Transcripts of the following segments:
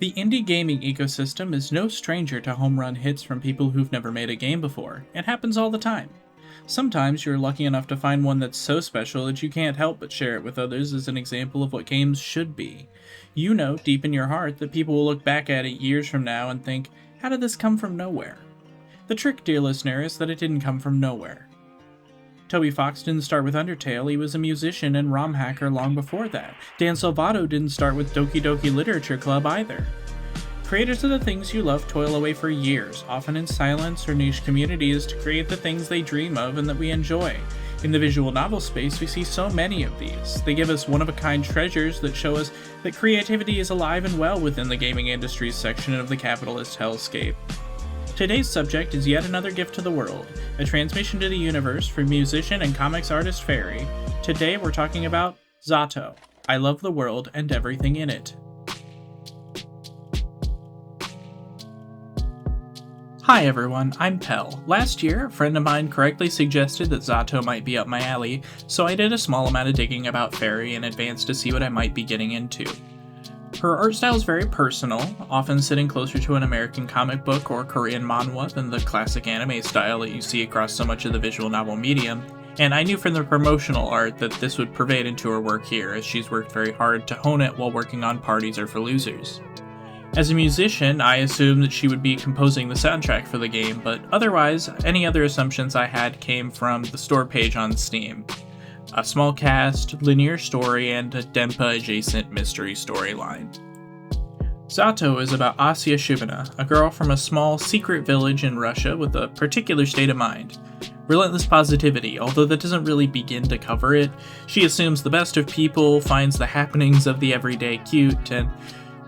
The indie gaming ecosystem is no stranger to home run hits from people who've never made a game before. It happens all the time. Sometimes you're lucky enough to find one that's so special that you can't help but share it with others as an example of what games should be. You know, deep in your heart, that people will look back at it years from now and think, how did this come from nowhere? The trick, dear listener, is that it didn't come from nowhere. Toby Fox didn't start with Undertale, he was a musician and ROM hacker long before that. Z.A.T.O didn't start with Doki Doki Literature Club either. Creators of the things you love toil away for years, often in silence or niche communities, to create the things they dream of and that we enjoy. In the visual novel space, we see so many of these. They give us one-of-a-kind treasures that show us that creativity is alive and well within the gaming industry's section of the capitalist hellscape. Today's subject is yet another gift to the world, a transmission to the universe from musician and comics artist Fairy. Today we're talking about Zato. I love the world and everything in it. Hi everyone, I'm Pell. Last year, a friend of mine correctly suggested that Zato might be up my alley, so I did a small amount of digging about Fairy in advance to see what I might be getting into. Her art style is very personal, often sitting closer to an American comic book or Korean manhwa than the classic anime style that you see across so much of the visual novel medium, and I knew from the promotional art that this would pervade into her work here, as she's worked very hard to hone it while working on Parties Are for Losers. As a musician, I assumed that she would be composing the soundtrack for the game, but otherwise, any other assumptions I had came from the store page on Steam. A small cast, linear story, and a Denpa-adjacent mystery storyline. Zato is about Asya Shubina, a girl from a small, secret village in Russia with a particular state of mind. Relentless positivity, although that doesn't really begin to cover it. She assumes the best of people, finds the happenings of the everyday cute, and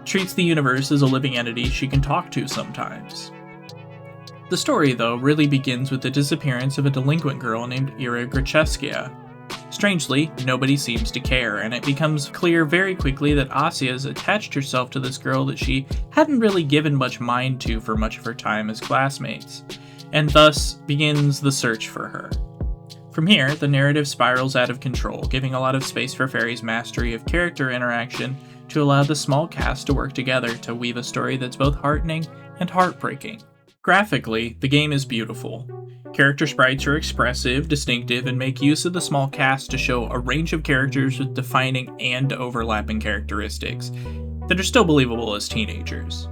treats the universe as a living entity she can talk to sometimes. The story, though, really begins with the disappearance of a delinquent girl named Ira Grachevskaya. Strangely, nobody seems to care, and it becomes clear very quickly that Asya has attached herself to this girl that she hadn't really given much mind to for much of her time as classmates, and thus begins the search for her. From here, the narrative spirals out of control, giving a lot of space for Fairy's mastery of character interaction to allow the small cast to work together to weave a story that's both heartening and heartbreaking. Graphically, the game is beautiful. Character sprites are expressive, distinctive, and make use of the small cast to show a range of characters with defining and overlapping characteristics that are still believable as teenagers.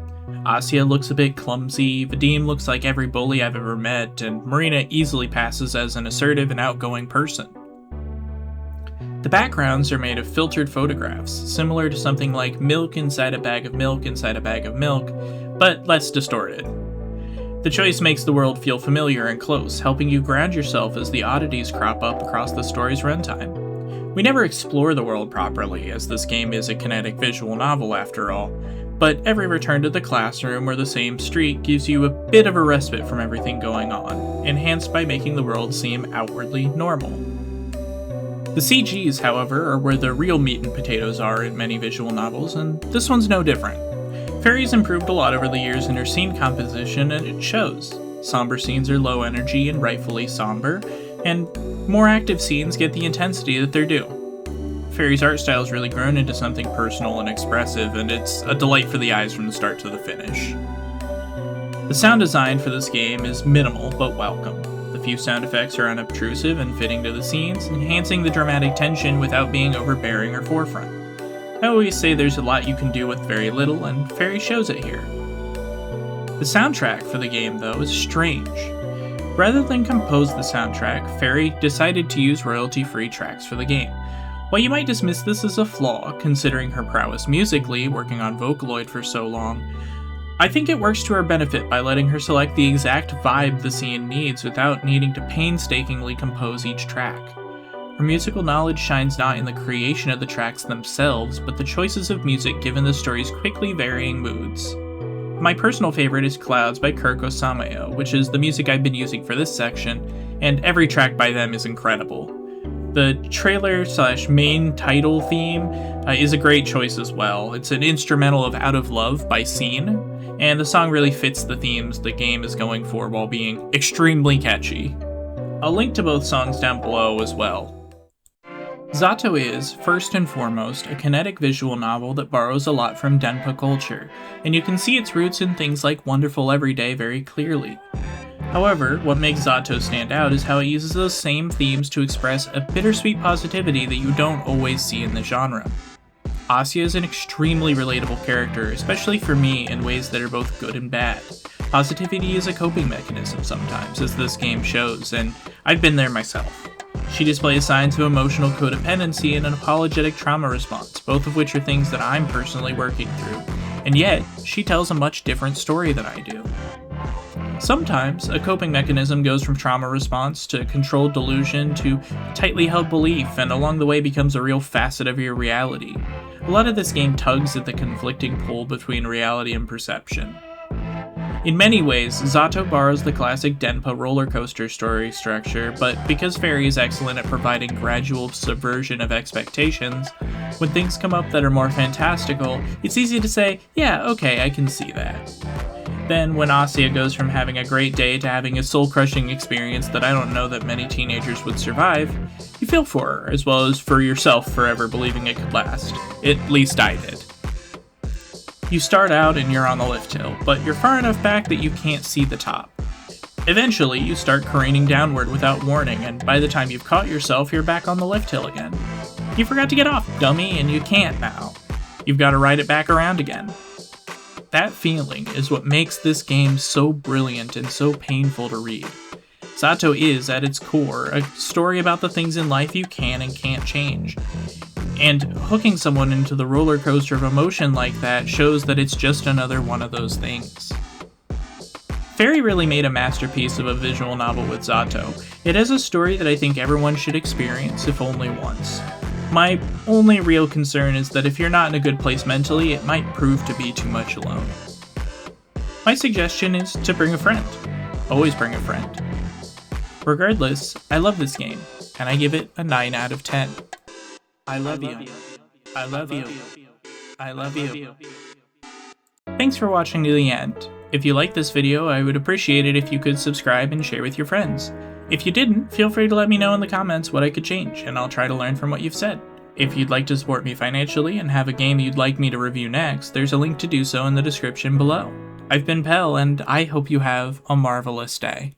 Asya looks a bit clumsy, Vadim looks like every bully I've ever met, and Marina easily passes as an assertive and outgoing person. The backgrounds are made of filtered photographs, similar to something like milk inside a bag of milk inside a bag of milk, but less distorted. The choice makes the world feel familiar and close, helping you ground yourself as the oddities crop up across the story's runtime. We never explore the world properly, as this game is a kinetic visual novel after all, but every return to the classroom or the same street gives you a bit of a respite from everything going on, enhanced by making the world seem outwardly normal. The CGs, however, are where the real meat and potatoes are in many visual novels, and this one's no different. Fairy's improved a lot over the years in her scene composition, and it shows. Somber scenes are low energy and rightfully somber, and more active scenes get the intensity that they're due. Fairy's art style's really grown into something personal and expressive, and it's a delight for the eyes from the start to the finish. The sound design for this game is minimal but welcome. The few sound effects are unobtrusive and fitting to the scenes, enhancing the dramatic tension without being overbearing or forefront. I always say there's a lot you can do with very little, and Fairy shows it here. The soundtrack for the game, though, is strange. Rather than compose the soundtrack, Fairy decided to use royalty-free tracks for the game. While you might dismiss this as a flaw, considering her prowess musically, working on Vocaloid for so long, I think it works to her benefit by letting her select the exact vibe the scene needs without needing to painstakingly compose each track. Her musical knowledge shines not in the creation of the tracks themselves, but the choices of music given the story's quickly varying moods. My personal favorite is Clouds by Kirk Osamayo, which is the music I've been using for this section, and every track by them is incredible. The trailer/main title theme is a great choice as well. It's an instrumental of Out of Love by Scene, and the song really fits the themes the game is going for while being extremely catchy. I'll link to both songs down below as well. Zato is, first and foremost, a kinetic visual novel that borrows a lot from Denpa culture, and you can see its roots in things like Wonderful Everyday very clearly. However, what makes Zato stand out is how it uses those same themes to express a bittersweet positivity that you don't always see in the genre. Asya is an extremely relatable character, especially for me in ways that are both good and bad. Positivity is a coping mechanism sometimes, as this game shows, and I've been there myself. She displays signs of emotional codependency and an apologetic trauma response, both of which are things that I'm personally working through, and yet, she tells a much different story than I do. Sometimes, a coping mechanism goes from trauma response to controlled delusion to tightly held belief, and along the way becomes a real facet of your reality. A lot of this game tugs at the conflicting pull between reality and perception. In many ways, Zato borrows the classic Denpa roller coaster story structure, but because Fairy is excellent at providing gradual subversion of expectations, when things come up that are more fantastical, it's easy to say, yeah, okay, I can see that. Then, when Asya goes from having a great day to having a soul-crushing experience that I don't know that many teenagers would survive, you feel for her, as well as for yourself forever believing it could last. At least I did. You start out and you're on the lift hill, but you're far enough back that you can't see the top. Eventually, you start careening downward without warning, and by the time you've caught yourself, you're back on the lift hill again. You forgot to get off, dummy, and you can't now. You've got to ride it back around again. That feeling is what makes this game so brilliant and so painful to read. Zato is, at its core, a story about the things in life you can and can't change. And hooking someone into the roller coaster of emotion like that shows that it's just another one of those things. Fairy really made a masterpiece of a visual novel with Zato. It has a story that I think everyone should experience, if only once. My only real concern is that if you're not in a good place mentally, it might prove to be too much alone. My suggestion is to bring a friend. Always bring a friend. Regardless, I love this game, and I give it a 9 out of 10. I love you. I love you. I love you. Thanks for watching to the end. If you liked this video, I would appreciate it if you could subscribe and share with your friends. If you didn't, feel free to let me know in the comments what I could change, and I'll try to learn from what you've said. If you'd like to support me financially and have a game you'd like me to review next, there's a link to do so in the description below. I've been Pell, and I hope you have a marvelous day.